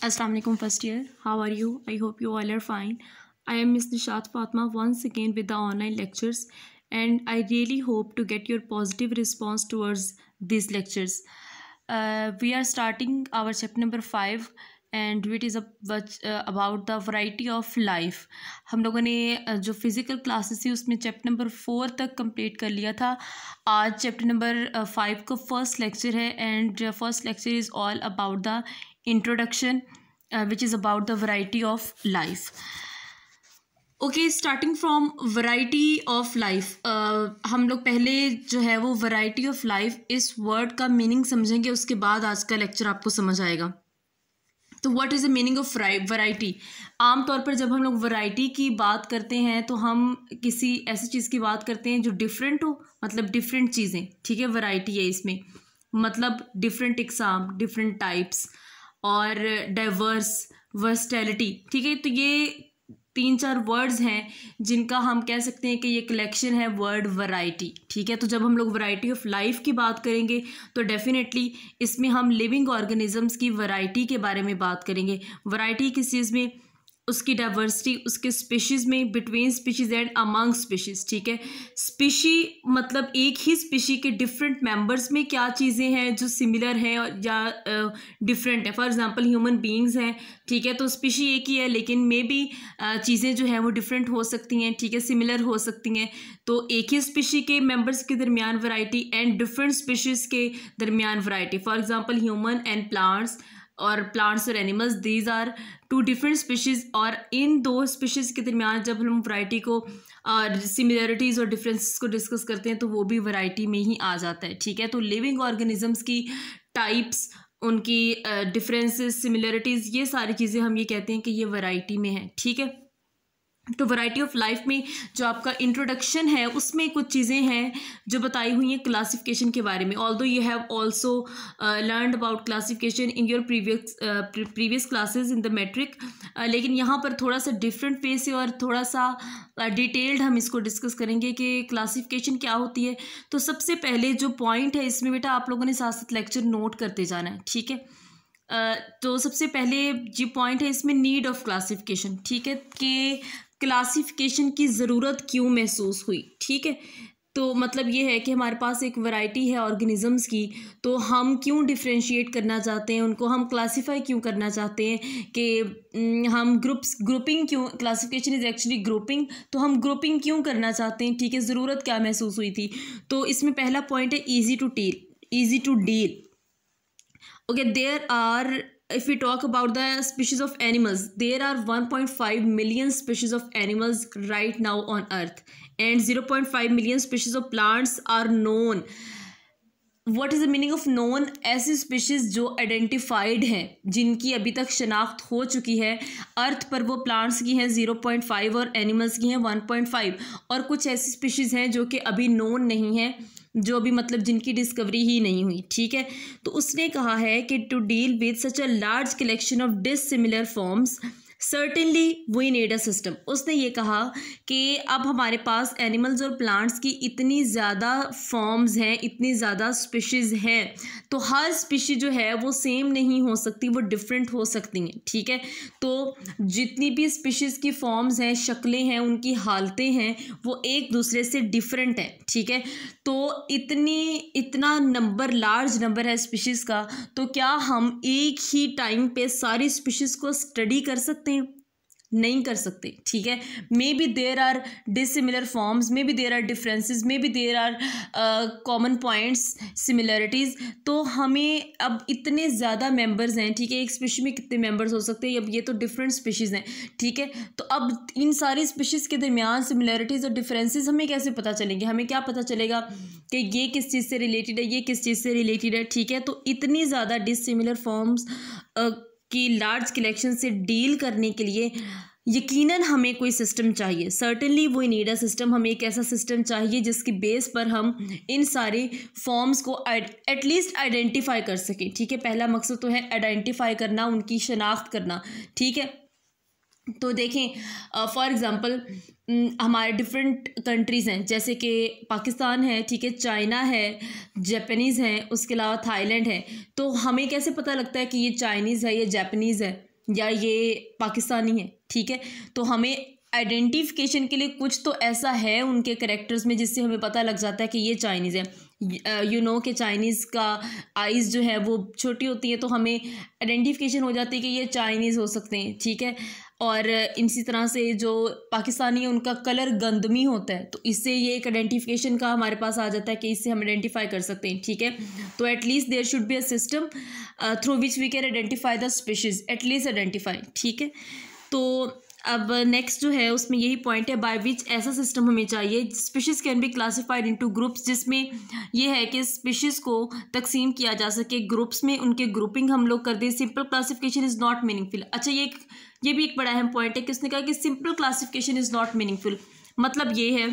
Assalamu alaikum first year. How are you? I hope you all are fine. I am Miss Nishat Fatma once again with the online lectures, and I really hope to get your positive response towards these lectures. We are starting our chapter number 5 and it is about the variety of life. हम लोगों ने जो physical classes थी उसमें chapter number 4 तक complete कर लिया था. आज चैप्टर नंबर 5 का फर्स्ट लेक्चर है and first lecture is all about the introduction which is about the variety of life. Okay, starting from variety of life, हम लोग पहले जो है वो variety of life इस word का मीनिंग समझेंगे, उसके बाद आज का लेक्चर आपको समझ आएगा. तो what is the meaning of variety. आमतौर पर जब हम लोग वैरायटी की बात करते हैं तो हम किसी ऐसी चीज़ की बात करते हैं जो डिफरेंट हो, मतलब डिफरेंट चीज़ें. ठीक है, वैरायटी है इसमें, मतलब डिफरेंट इकसाम, डिफरेंट टाइप्स और डाइवर्स, वर्सटैलिटी. ठीक है, तो ये 3-4 वर्ड्स हैं जिनका हम कह सकते हैं कि ये कलेक्शन है वर्ड वैरायटी. ठीक है, तो जब हम लोग वैरायटी ऑफ लाइफ की बात करेंगे तो डेफिनेटली इसमें हम लिविंग ऑर्गेनिजम्स की वैरायटी के बारे में बात करेंगे. वैरायटी किस चीज़ में? उसकी डाइवर्सिटी, उसके स्पीशीज़ में, between species and among species. ठीक है, स्पीशी मतलब एक ही स्पीशी के डिफरेंट मेंबर्स में क्या चीज़ें हैं जो सिमिलर हैं या डिफरेंट है. फॉर एग्जांपल ह्यूमन बीइंग्स हैं. ठीक है, तो स्पीशी एक ही है लेकिन मे बी चीज़ें जो हैं वो डिफरेंट हो सकती हैं. ठीक है, सिमिलर हो सकती हैं. तो एक ही स्पीशी के मेंबर्स के दरमियान वैरायटी एंड डिफरेंट स्पीशीज़ के दरमियान variety. For example human and plants और प्लांट्स और animals, these are 2 different species. और इन 2 स्पीशीज़ के दरमियान जब हम वैरायटी को सिमिलरिटीज़ और डिफरेंसेस को डिस्कस करते हैं तो वो भी वैरायटी में ही आ जाता है. ठीक है, तो लिविंग ऑर्गेनिजम्स की टाइप्स, उनकी डिफरेंसेस, सिमिलरिटीज़, ये सारी चीज़ें हम ये कहते हैं कि ये वैरायटी में है. ठीक है, तो वैरायटी ऑफ लाइफ में जो आपका इंट्रोडक्शन है उसमें कुछ चीज़ें हैं जो बताई हुई हैं क्लासिफिकेशन के बारे में. Although you have also learned about classification in your previous classes in the matric, लेकिन यहाँ पर थोड़ा सा डिफरेंट वे से और थोड़ा सा डिटेल्ड हम इसको डिस्कस करेंगे कि क्लासिफिकेशन क्या होती है. तो सबसे पहले जो पॉइंट है इसमें बेटा आप लोगों ने साथ साथ लेक्चर नोट करते जाना है. ठीक है, तो सबसे पहले जो पॉइंट है इसमें नीड ऑफ क्लासिफिकेशन. ठीक है, कि क्लासिफिकेशन की ज़रूरत क्यों महसूस हुई. ठीक है, तो मतलब ये है कि हमारे पास एक वैरायटी है ऑर्गेनिजम्स की, तो हम क्यों डिफ्रेंशिएट करना चाहते हैं, उनको हम क्लासीफाई क्यों करना चाहते हैं, कि हम ग्रुपिंग क्यों, क्लासिफिकेशन इज़ एक्चुअली ग्रुपिंग, तो हम ग्रुपिंग क्यों करना चाहते हैं. ठीक है, ज़रूरत क्या महसूस हुई थी. तो इसमें पहला पॉइंट है easy to deal. Okay, there are, if we talk about the species of animals, there are 1.5 million species of animals right now on earth and 0.5 million species of plants are known. What is the meaning of known? ऐसी species जो identified हैं, जिनकी अभी तक शनाख्त हो चुकी है अर्थ पर, वो प्लांट्स की हैं 0.5 और एनिमल्स की हैं 1.5. और कुछ ऐसी स्पीशीज़ हैं जो कि अभी नोन नहीं है, जो अभी मतलब जिनकी डिस्कवरी ही नहीं हुई. ठीक है, तो उसने कहा है कि to deal with such a large collection of dissimilar forms certainly we need a system. उसने ये कहा कि अब हमारे पास एनिमल्स और प्लांट्स की इतनी ज़्यादा फॉर्म्स हैं, इतनी ज़्यादा स्पीशीज़ हैं, तो हर स्पीशी जो है वो सेम नहीं हो सकती, वो डिफरेंट हो सकती हैं. ठीक है, तो जितनी भी स्पीशीज़ की फॉर्म्स हैं, शक्लें हैं, उनकी हालतें हैं, वो एक दूसरे से डिफरेंट है. ठीक है, तो इतना नंबर, लार्ज नंबर है स्पीशीज़ का, तो क्या हम एक ही टाइम पे सारी स्पीशीज़ को स्टडी कर सकते हैं? नहीं कर सकते. ठीक है, maybe there are dissimilar forms, maybe there are differences, maybe there are common points, similarities. तो हमें अब इतने ज़्यादा मेंबर्स हैं. ठीक है, एक स्पीशी में कितने मेंबर्स हो सकते हैं, अब ये तो डिफरेंट स्पीशीज़ हैं. ठीक है, तो अब इन सारी स्पीशीज़ के दरमियान सिमिलरिटीज़ और डिफरेंसेस हमें कैसे पता चलेंगे? हमें क्या पता चलेगा कि ये किस चीज़ से रिलेटेड है, ये किस चीज़ से रिलेटेड है. ठीक है, तो इतनी ज़्यादा डिसिमिलर फॉर्म्स की लार्ज कलेक्शन से डील करने के लिए यकीनन हमें कोई सिस्टम चाहिए. Certainly we need a system. हमें एक ऐसा सिस्टम चाहिए जिसकी बेस पर हम इन सारे फॉर्म्स को एटलीस्ट आइडेंटिफाई कर सकें. ठीक है, पहला मकसद तो है आइडेंटिफाई करना, उनकी शनाख्त करना. ठीक है, तो देखें फॉर एग्ज़ाम्पल हमारे डिफरेंट कंट्रीज़ हैं, जैसे कि पाकिस्तान है, ठीक है, चाइना है, जापानीज़ है, उसके अलावा थाईलैंड है. तो हमें कैसे पता लगता है कि ये चाइनीज़ है, ये जापानीज़ है? या ये पाकिस्तानी है, ठीक है। तो हमें आइडेंटिफिकेशन के लिए कुछ तो ऐसा है उनके करेक्टर्स में जिससे हमें पता लग जाता है कि ये चाइनीज़ है। यू नो कि चाइनीज़ का आइज़ जो है वो छोटी होती है, तो हमें आइडेंटिफिकेशन हो जाती है कि ये चाइनीज़ हो सकते हैं, ठीक है। और इसी तरह से जो पाकिस्तानी है उनका कलर गंदमी होता है, तो इससे ये एक आइडेंटिफिकेशन का हमारे पास आ जाता है कि इससे हम आइडेंटिफाई कर सकते हैं, ठीक है। तो at least there should be a system through which we can identify the species, at least identify, ठीक है। तो अब नेक्स्ट जो है उसमें यही पॉइंट है बाय विच ऐसा सिस्टम हमें चाहिए, species can be classified into groups, जिसमें ये है कि स्पीशीज़ को तकसीम किया जा सके ग्रुप्स में, उनके ग्रुपिंग हम लोग कर दें। Simple classification is not meaningful. अच्छा, ये भी एक बड़ा अहम पॉइंट है कि उसने कहा कि simple classification is not meaningful. मतलब ये है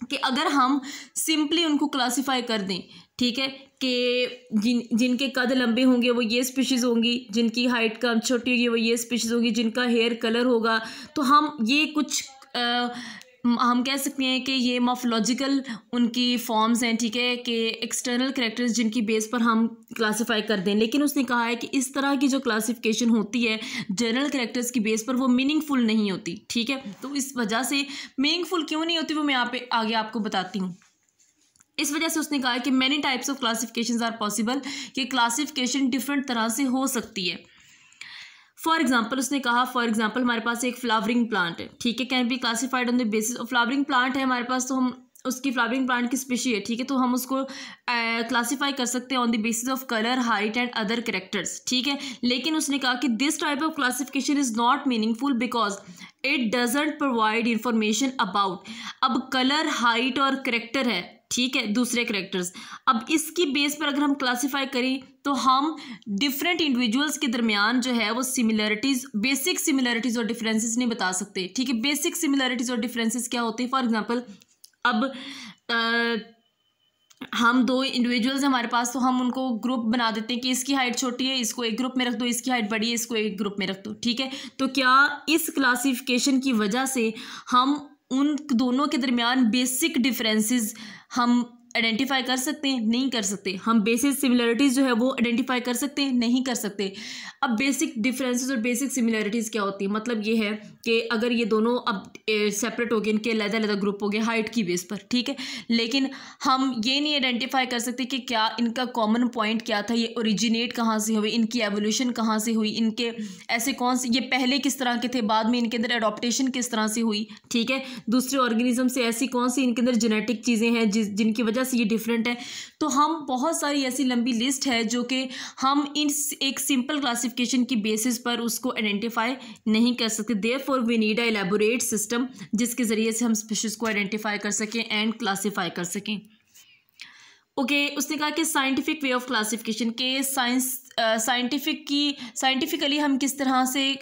कि अगर हम सिंपली उनको क्लासिफाई कर दें, ठीक है, कि जिनके कद लंबे होंगे वो ये स्पीशीज़ होंगी, जिनकी हाइट कम छोटी होगी वो ये स्पीशीज़ होगी, जिनका हेयर कलर होगा, तो हम ये कुछ हम कह सकते हैं कि ये मॉर्फोलॉजिकल उनकी फॉर्म्स हैं, ठीक है, कि एक्सटर्नल कैरेक्टर्स जिनकी बेस पर हम क्लासिफाई कर दें। लेकिन उसने कहा है कि इस तरह की जो क्लासिफिकेशन होती है जनरल कैरेक्टर्स की बेस पर, वो मीनिंगफुल नहीं होती, ठीक है। तो इस वजह से मीनिंगफुल क्यों नहीं होती वो मैं यहाँ पे आगे आपको बताती हूँ। इस वजह से उसने कहा है कि many types of classifications are possible, कि क्लासिफिकेशन डिफरेंट तरह से हो सकती है। फॉर एग्जाम्पल उसने कहा, फॉर एग्जाम्पल हमारे पास एक फ्लावरिंग प्लांट है, ठीक है, can be classified on the basis of flowering plant है हमारे पास, तो हम उसकी फ्लावरिंग प्लांट की स्पीशी है, ठीक है, तो हम उसको क्लासीफाई कर सकते हैं on the basis of colour, height and other characters, ठीक है। लेकिन उसने कहा कि this type of classification is not meaningful because it doesn't provide information about, अब कलर, हाइट और करेक्टर है, ठीक है, दूसरे करेक्टर्स, अब इसकी बेस पर अगर हम क्लासिफाई करें तो हम डिफरेंट इंडिविजुअल्स के दरमियान जो है वो सिमिलरिटीज़, बेसिक सिमिलरिटीज़ और डिफरेंसेस नहीं बता सकते, ठीक है। बेसिक सिमिलरिटीज़ और डिफरेंसेस क्या होते हैं? फॉर एग्जांपल अब हम दो इंडिविजुअल्स हमारे पास, तो हम उनको ग्रुप बना देते हैं कि इसकी हाइट छोटी है, इसको एक ग्रुप में रख दो, इसकी हाइट बड़ी है, इसको एक ग्रुप में रख दो, ठीक है। तो क्या इस क्लासिफिकेशन की वजह से हम उन दोनों के दरमियान बेसिक डिफरेंसेस हम आइडेंटिफाई कर सकते हैं? नहीं कर सकते। हम बेसिक सिमिलरिटीज़ जो है वो आइडेंटिफाई कर सकते हैं? नहीं कर सकते। अब बेसिक डिफरेंसेस और बेसिक सिमिलरिटीज़ क्या होती है? मतलब ये है कि अगर ये दोनों अब सेपरेट हो गए, इनके अलग-अलग ग्रुप हो गए हाइट की बेस पर, ठीक है, लेकिन हम ये नहीं आइडेंटिफाई कर सकते कि क्या इनका कॉमन पॉइंट क्या था, ये ओरिजिनेट कहाँ से हुए, इनकी एवोल्यूशन कहाँ से हुई, इनके ऐसे कौन से, ये पहले किस तरह के थे, बाद में इनके अंदर एडॉप्टेशन किस तरह से हुई, ठीक है, दूसरे ऑर्गेनिज्म से ऐसी कौन सी इनके अंदर जेनेटिक चीज़ें हैं जिनकी वजह से ये डिफरेंट है। तो हम बहुत सारी ऐसी लंबी लिस्ट है जो कि हम इन एक सिंपल क्लासिफिकेशन की बेसिस पर उसको आइडेंटिफाई नहीं कर सकते। Therefore we need a elaborate system जिसके ज़रिए से हम स्पीशीज़ को आइडेंटिफाई कर सकें एंड क्लासीफाई कर सकें। ओके, उसने कहा कि साइंटिफिक वे ऑफ क्लासिफिकेशन के साइंटिफिकली हम किस तरह से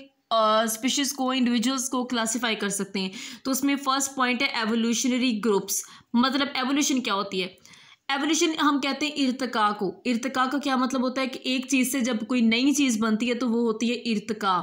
स्पीशीज़ को, इंडिविजुअल्स को क्लासीफाई कर सकते हैं। तो उसमें फर्स्ट पॉइंट है एवोल्यूशनरी ग्रुप्स। मतलब एवोल्यूशन क्या होती है? एवोल्यूशन हम कहते हैं इर्तिका को। इर्तिका का क्या मतलब होता है कि एक चीज़ से जब कोई नई चीज़ बनती है तो वो होती है इर्तिका,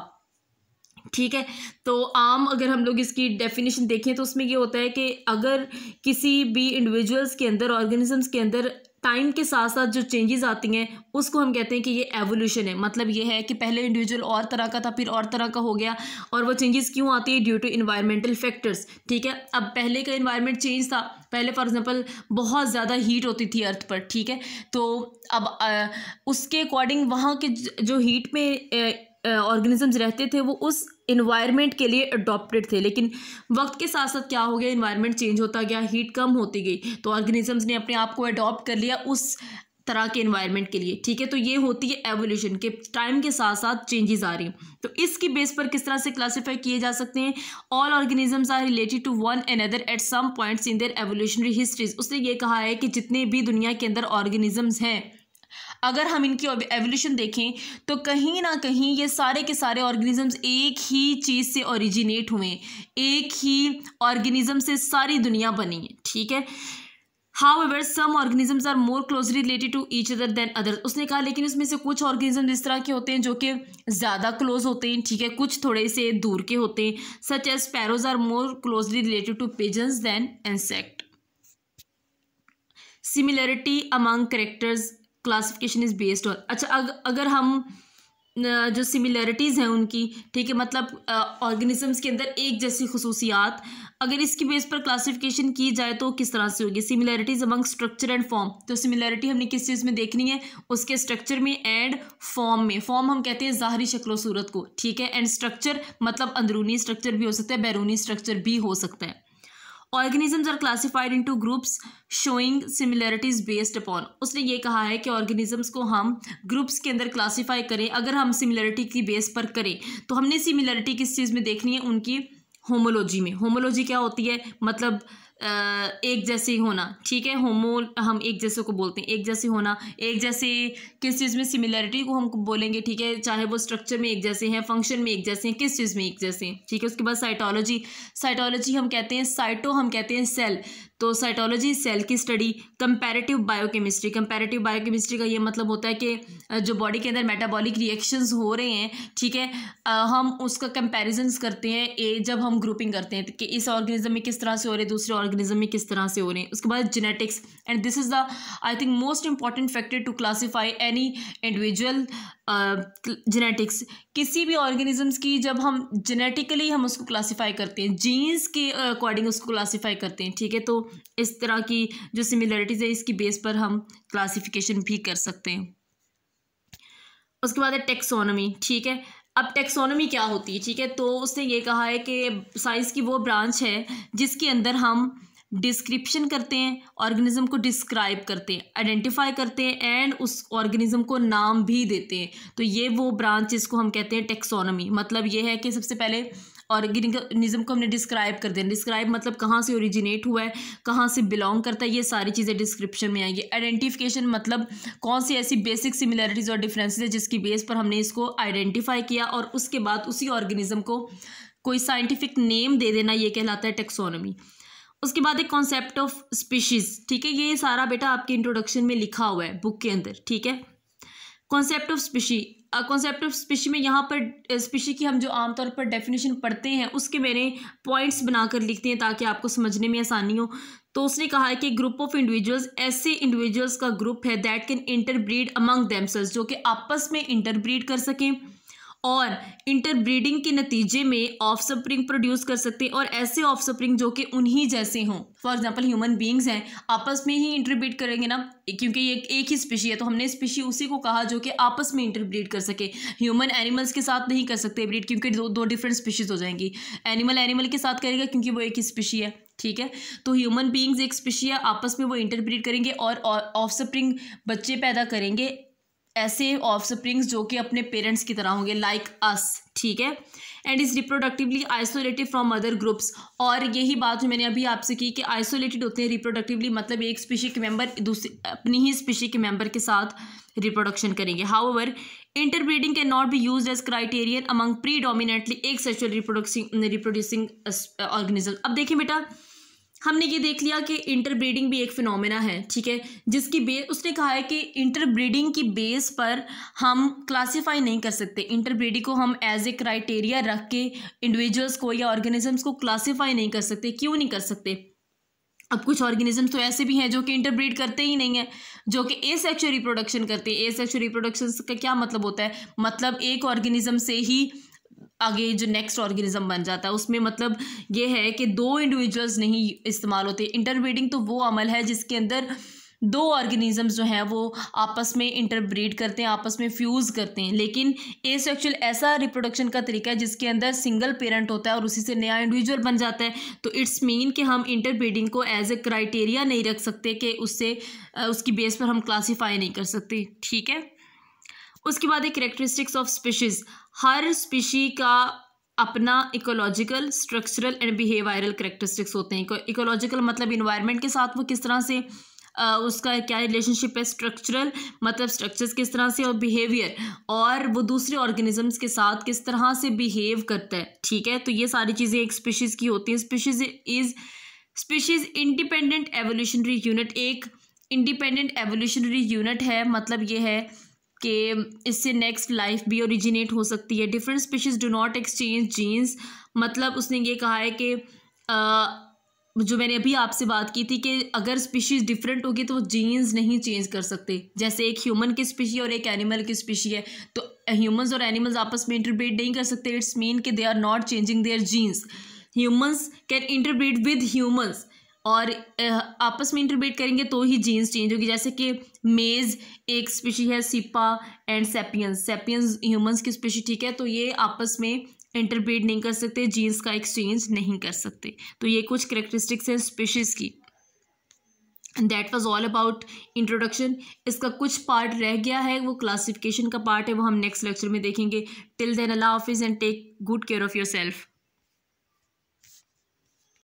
ठीक है। तो आम अगर हम लोग इसकी डेफिनेशन देखें तो उसमें ये होता है कि अगर किसी भी इंडिविजुअल्स के अंदर, ऑर्गेनिजम्स के अंदर टाइम के साथ साथ जो चेंजेस आती हैं उसको हम कहते हैं कि ये एवोल्यूशन है। मतलब ये है कि पहले इंडिविजुअल और तरह का था, फिर और तरह का हो गया, और वो चेंजेस क्यों आती है? ड्यू टू इन्वायरमेंटल फैक्टर्स, ठीक है। अब पहले का इन्वायरमेंट चेंज था, पहले फॉर एग्जांपल बहुत ज़्यादा हीट होती थी अर्थ पर, ठीक है, तो अब उसके अकॉर्डिंग वहाँ के जो हीट में ऑर्गेनिजम्स रहते थे वो उस इन्वायरमेंट के लिए अडॉप्टेड थे। लेकिन वक्त के साथ साथ क्या हो गया, इन्वायरमेंट चेंज होता गया, हीट कम होती गई, तो ऑर्गेनिजम्स ने अपने आप को अडॉप्ट कर लिया उस तरह के इन्वायरमेंट के लिए, ठीक है। तो ये होती है एवोल्यूशन, के टाइम के साथ साथ चेंजेस आ रही हैं। तो इसकी बेस पर किस तरह से क्लासीफाई किए जा सकते हैं? All organisms are related to one another at some points in their evolutionary histories. उसने ये कहा है कि जितने भी दुनिया के अंदर ऑर्गेनिजम्स हैं, अगर हम इनकी एवोल्यूशन देखें तो कहीं ना कहीं ये सारे के सारे ऑर्गेनिजम्स एक ही चीज़ से ओरिजिनेट हुए, एक ही ऑर्गेनिज्म से सारी दुनिया बनी है, ठीक है। However, some organisms are more closely related to each other than others. उसने कहा लेकिन उसमें से कुछ ऑर्गेनिज्म इस तरह के होते हैं जो कि ज़्यादा क्लोज होते हैं, ठीक है, कुछ थोड़े से दूर के होते हैं। Such as sparrows are more closely related to pigeons than insect. Similarity among characters classification is based on. अच्छा, अगर हम जो सिमिलरिटीज़ हैं उनकी, ठीक है, मतलब ऑर्गेनिजम्स के अंदर एक जैसी खुसूसियात, अगर इसकी बेस पर क्लासिफिकेशन की जाए तो किस तरह से होगी। Similarities among structure and form, तो सिमिलरिटी हमने किस चीज़ में देखनी है, उसके स्ट्रक्चर में, एंड फॉर्म में। फॉर्म हम कहते हैं ज़ाहरी शक्ल सूरत को, ठीक है, एंड स्ट्रक्चर मतलब अंदरूनी स्ट्रक्चर भी हो सकता है, बैरूनी स्ट्रक्चर भी हो सकता है। Organisms are classified into groups showing similarities based upon, उसने ये कहा है कि ऑर्गेनिजम्स को हम ग्रुप्स के अंदर क्लासीफाई करें, अगर हम सिमिलरिटी की बेस पर करें तो हमने सिमिलरिटी किस चीज़ में देखनी है, उनकी होमोलॉजी में। होमोलॉजी क्या होती है, मतलब एक जैसे होना, ठीक है, होमो हम एक जैसे को बोलते हैं, एक जैसे होना, एक जैसे किस चीज़ में, सिमिलरिटी को हम बोलेंगे, ठीक है, चाहे वो स्ट्रक्चर में एक जैसे हैं, फंक्शन में एक जैसे हैं, किस चीज़ में एक जैसे हैं, ठीक है। उसके बाद साइटोलॉजी, साइटोलॉजी हम कहते हैं, साइटो हम कहते हैं सेल, तो साइटोलॉजी सेल की study. Comparative biochemistry, comparative biochemistry का ये मतलब होता है कि जो बॉडी के अंदर मेटाबॉलिक रिएक्शंस हो रहे हैं, ठीक है, हम उसका कंपैरिजन्स करते हैं जब हम ग्रुपिंग करते हैं कि इस ऑर्गेनिज्म में किस तरह से हो रहे हैं, दूसरे ऑर्गेनिज्म में किस तरह से हो रहे हैं। उसके बाद genetics, and this is the I think most important factor to classify any individual. Genetics, किसी भी ऑर्गेनिजम्स की जब हम जेनेटिकली हम उसको क्लासीफाई करते हैं, जीन्स के अकॉर्डिंग उसको क्लासीफाई करते हैं, ठीक है, तो इस तरह की जो सिमिलरिटीज है इसकी बेस पर हम क्लासिफिकेशन भी कर सकते हैं। उसके बाद है टेक्सोनॉमी, ठीक है। अब टेक्सोनॉमी क्या होती है, ठीक है, तो उसने ये कहा है कि साइंस की वो ब्रांच है जिसके अंदर हम डिस्क्रिप्शन करते हैं, ऑर्गेनिज्म को डिस्क्राइब करते हैं, आइडेंटिफाई करते हैं, एंड उस ऑर्गेनिज्म को नाम भी देते हैं। तो ये वो ब्रांच जिसको हम कहते हैं टेक्सोनॉमी। मतलब ये है कि सबसे पहले ऑर्गेनिज्म को हमने डिस्क्राइब कर दिया, डिस्क्राइब मतलब कहाँ से ओरिजिनेट हुआ है, कहाँ से बिलोंग करता है, ये सारी चीज़ें डिस्क्रिप्शन में आएंगी। आइडेंटिफिकेशन मतलब कौन सी ऐसी बेसिक सिमिलरिटीज़ और डिफरेंसेस है जिसकी बेस पर हमने इसको आइडेंटिफाई किया, और उसके बाद उसी ऑर्गेनिज्म को कोई साइंटिफिक नेम दे देना, ये कहलाता है टेक्सोनॉमी। उसके बाद एक कॉन्सेप्ट ऑफ स्पीशीज, ठीक है, ये सारा बेटा आपके इंट्रोडक्शन में लिखा हुआ है बुक के अंदर, ठीक है। Concept of species, concept of species में यहाँ पर स्पीशी की हम जो आमतौर पर डेफिनेशन पढ़ते हैं उसके मैंने पॉइंट्स बनाकर लिखते हैं ताकि आपको समझने में आसानी हो। तो उसने कहा है कि ग्रुप ऑफ इंडिविजुअल्स, ऐसे इंडिविजुअल्स का ग्रुप है that can interbreed among themselves, जो कि आपस में इंटरब्रीड कर सकें और इंटरब्रीडिंग के नतीजे में ऑफस्प्रिंग प्रोड्यूस कर सकते हैं, और ऐसे ऑफस्प्रिंग जो कि उन्हीं जैसे हों। फॉर एग्जांपल ह्यूमन बीइंग्स हैं, आपस में ही इंटरब्रीड करेंगे ना, क्योंकि ये एक ही स्पीशी है, तो हमने स्पीशी उसी को कहा जो कि आपस में इंटरब्रीड कर सके। ह्यूमन एनिमल्स के साथ नहीं कर सकते ब्रीड, क्योंकि दो डिफरेंट स्पीशीज हो जाएंगी। एनिमल एनिमल के साथ करेगा क्योंकि वो एक ही स्पीशी है, ठीक है। तो ह्यूमन बीइंग्स एक स्पीशी है, आपस में वो इंटरब्रीड करेंगे और ऑफस्प्रिंग बच्चे पैदा करेंगे, ऐसे ऑफस्प्रिंग्स जो कि अपने पेरेंट्स की तरह होंगे, लाइक अस, ठीक है। And is reproductively isolated from other groups, और यही बात जो मैंने अभी आपसे की कि आइसोलेटेड होते हैं रिप्रोडक्टिवली, मतलब एक स्पीशी के मेंबर दूसरी अपनी ही स्पीशी के मेंबर के साथ रिप्रोडक्शन करेंगे। However interbreeding can not be used as criterion among predominantly asexual reproducing organism. अब देखिए बेटा, हमने ये देख लिया कि इंटरब्रीडिंग भी एक फिनोमेना है, ठीक है, जिसकी बेस उसने कहा है कि इंटरब्रीडिंग की बेस पर हम क्लासीफाई नहीं कर सकते। इंटरब्रीडिंग को हम एज ए क्राइटेरिया रख के इंडिविजुअल्स को या ऑर्गेनिजम्स को क्लासीफाई नहीं कर सकते। क्यों नहीं कर सकते? अब कुछ ऑर्गेनिजम्स तो ऐसे भी हैं जो कि इंटरब्रीड करते ही नहीं है, जो कि एसेक्सुअल रिप्रोडक्शन करते हैं। एसेक्सुअल रिप्रोडक्शन का क्या मतलब होता है? मतलब एक ऑर्गेनिज्म से ही आगे जो नेक्स्ट ऑर्गेनिज्म बन जाता है, उसमें मतलब ये है कि दो इंडिविजुअल्स नहीं इस्तेमाल होते। इंटरब्रीडिंग तो वो अमल है जिसके अंदर दो ऑर्गेनिजम्स जो हैं वो आपस में इंटरब्रीड करते हैं, आपस में फ्यूज़ करते हैं। लेकिन एसेक्सुअल ऐसा रिप्रोडक्शन का तरीका है जिसके अंदर सिंगल पेरेंट होता है और उसी से नया इंडिविजुअल बन जाता है। तो इट्स मीन कि हम इंटरब्रीडिंग को एज ए क्राइटेरिया नहीं रख सकते कि उससे उसकी बेस पर हम क्लासीफाई नहीं कर सकते, ठीक है। उसके बाद एक characteristics of species, her species का अपना ecological, structural and behavioural characteristics होते हैं। इकोलॉजिकल मतलब इन्वायरमेंट के साथ वो किस तरह से उसका क्या रिलेशनशिप है, स्ट्रक्चरल मतलब स्ट्रक्चर्स किस तरह से, और बिहेवियर और वो दूसरे ऑर्गेनिजम्स के साथ किस तरह से बिहेव करता है, ठीक है। तो ये सारी चीज़ें एक स्पीशीज़ की होती हैं। स्पीशीज़ इंडिपेंडेंट एवोल्यूशनरी यूनिट, एक इंडिपेंडेंट एवोल्यूशनरी यूनिट है। मतलब ये है कि इससे नेक्स्ट लाइफ भी ओरिजिनेट हो सकती है। Different species do not exchange genes, मतलब उसने ये कहा है कि जो मैंने अभी आपसे बात की थी कि अगर स्पीशीज डिफरेंट होगी तो वो जीन्स नहीं चेंज कर सकते। जैसे एक ह्यूमन की स्पीशी और एक एनिमल की स्पीशी है, तो ह्यूमंस और एनिमल्स आपस में इंटरब्रीड नहीं कर सकते। इट्स मीन कि they are not changing their genes. Humans can interbreed with humans, और आपस में इंटरब्रीड करेंगे तो ही जीन्स चेंज होगी। जैसे कि मेज एक स्पीशी है, सिपा एंड सेपियंस। सेपियंस ह्यूमंस की स्पीशी, ठीक है, तो ये आपस में इंटरब्रीड नहीं कर सकते, जीन्स का एक्सचेंज नहीं कर सकते। तो ये कुछ करेक्टरिस्टिक्स हैं स्पीशीज़ की। And that was all about introduction. इसका कुछ पार्ट रह गया है, वो क्लासिफिकेशन का पार्ट है, वो हम नेक्स्ट लेक्चर में देखेंगे। टिल देन अल्लाह हाफिज़ and take good care of your self.